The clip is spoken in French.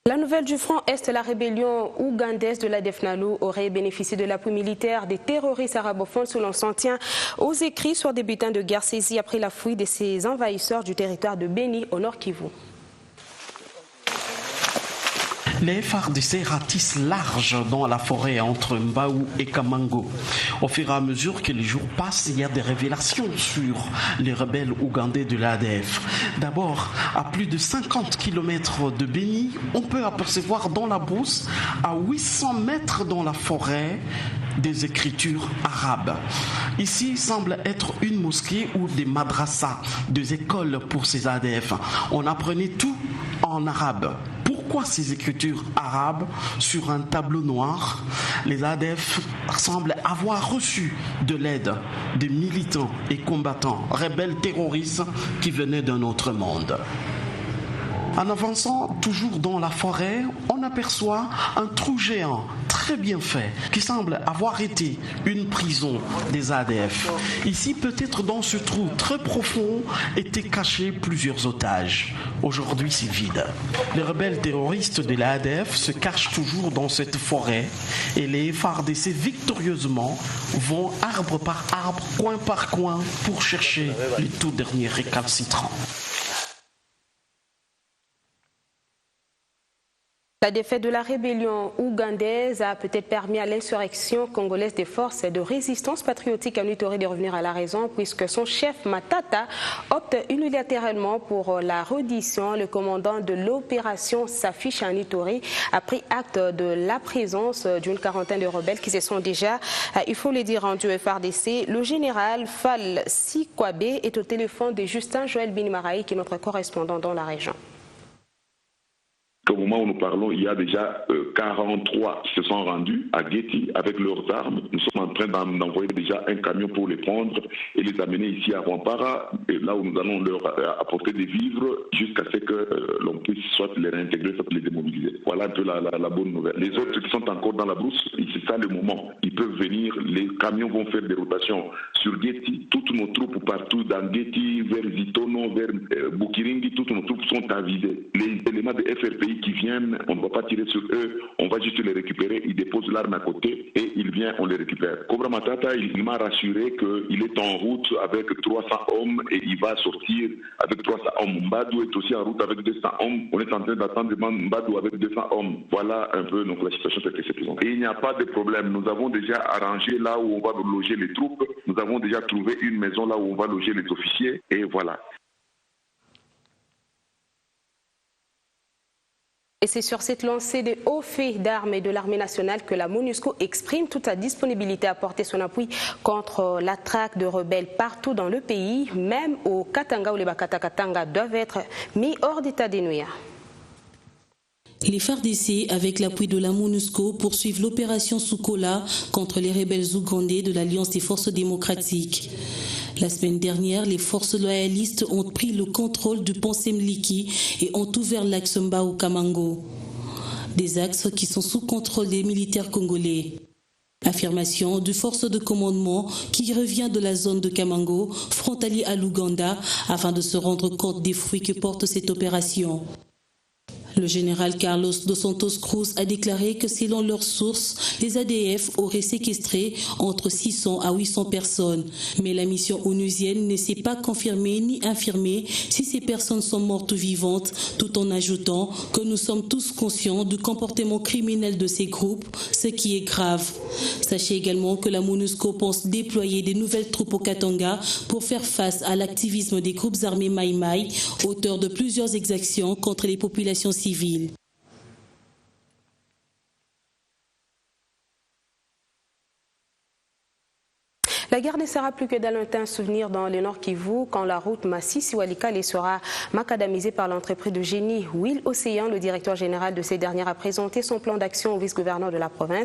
La nouvelle du front Est, la rébellion ougandaise de l'ADF NALU aurait bénéficié de l'appui militaire des terroristes arabophones selon s'en tient aux écrits sur des butins de guerre saisis après la fuite de ces envahisseurs du territoire de Beni au Nord Kivu. Les FARDC ratissent large dans la forêt entre Mbaou et Kamango. Au fur et à mesure que les jours passent, il y a des révélations sur les rebelles ougandais de l'ADF. D'abord, à plus de 50 km de Beni, on peut apercevoir dans la brousse, à 800 mètres dans la forêt, des écritures arabes. Ici semble être une mosquée ou des madrassas, des écoles pour ces ADF. On apprenait tout en arabe. Pourquoi ces écritures arabes sur un tableau noir? Les ADF semblent avoir reçu de l'aide des militants et combattants, rebelles terroristes qui venaient d'un autre monde. En avançant toujours dans la forêt, on aperçoit un trou géant très bien fait qui semble avoir été une prison des ADF. Ici, peut-être dans ce trou très profond, étaient cachés plusieurs otages. Aujourd'hui, c'est vide. Les rebelles terroristes de l'ADF se cachent toujours dans cette forêt et les FARDC victorieusement vont arbre par arbre, coin par coin pour chercher les tout derniers récalcitrants. La défaite de la rébellion ougandaise a peut-être permis à l'insurrection congolaise des forces de résistance patriotique à Nitori de revenir à la raison puisque son chef Matata opte unilatéralement pour la reddition. Le commandant de l'opération s'affiche à Nitori a pris acte de la présence d'une quarantaine de rebelles qui se sont déjà, il faut le dire, rendus au FARDC. Le général Fall Sikwabe est au téléphone de Justin Joël Binimaraï qui est notre correspondant dans la région. Au moment où nous parlons, il y a déjà 43 qui se sont rendus à Guéti avec leurs armes. Nous sommes en train d'envoyer déjà un camion pour les prendre et les amener ici à Rwampara, là où nous allons leur apporter des vivres jusqu'à ce que l'on puisse soit les réintégrer, soit les démobiliser. Voilà un peu la bonne nouvelle. Les autres qui sont encore dans la brousse, c'est ça le moment. Ils peuvent venir, les camions vont faire des rotations sur Guéti. Toutes nos troupes partout dans Guéti, vers Zitono, vers Bukiringi, toutes nos troupes sont avisées. Les éléments de FRPI qui viennent, on ne va pas tirer sur eux, on va juste les récupérer, ils déposent l'arme à côté et il vient, on les récupère. Cobra Matata, il m'a rassuré qu'il est en route avec 300 hommes et il va sortir avec 300 hommes. Mbadou est aussi en route avec 200 hommes. On est en train d'attendre Mbadou avec 200 hommes. Voilà un peu donc, la situation telle que c'est présente. Et il n'y a pas de problème. Nous avons déjà arrangé là où on va loger les troupes. Nous avons déjà trouvé une maison là où on va loger les officiers et voilà. Et c'est sur cette lancée de hauts faits d'armes et de l'armée nationale que la MONUSCO exprime toute sa disponibilité à porter son appui contre la traque de rebelles partout dans le pays, même au Katanga où les Bakata-Katanga doivent être mis hors d'état de nuire. Les FARDC, avec l'appui de la MONUSCO, poursuivent l'opération Soukola contre les rebelles ougandais de l'Alliance des forces démocratiques. La semaine dernière, les forces loyalistes ont pris le contrôle du pont Semliki et ont ouvert l'axe Mbao-Kamango. Des axes qui sont sous contrôle des militaires congolais. Affirmation du force de commandement qui revient de la zone de Kamango, frontalier à l'Ouganda, afin de se rendre compte des fruits que porte cette opération. Le général Carlos dos Santos Cruz a déclaré que selon leurs sources, les ADF auraient séquestré entre 600 à 800 personnes. Mais la mission onusienne ne s'est pas confirmée ni infirmée si ces personnes sont mortes ou vivantes, tout en ajoutant que nous sommes tous conscients du comportement criminel de ces groupes, ce qui est grave. Sachez également que la MONUSCO pense déployer des nouvelles troupes au Katanga pour faire face à l'activisme des groupes armés Maï-Maï, auteurs de plusieurs exactions contre les populations civiles. La guerre ne sera plus que d'un lointain souvenir dans le Nord Kivu quand la route Masisi-Walikale sera macadamisée par l'entreprise de génie Will Océan. Le directeur général de ces dernières a présenté son plan d'action au vice-gouverneur de la province.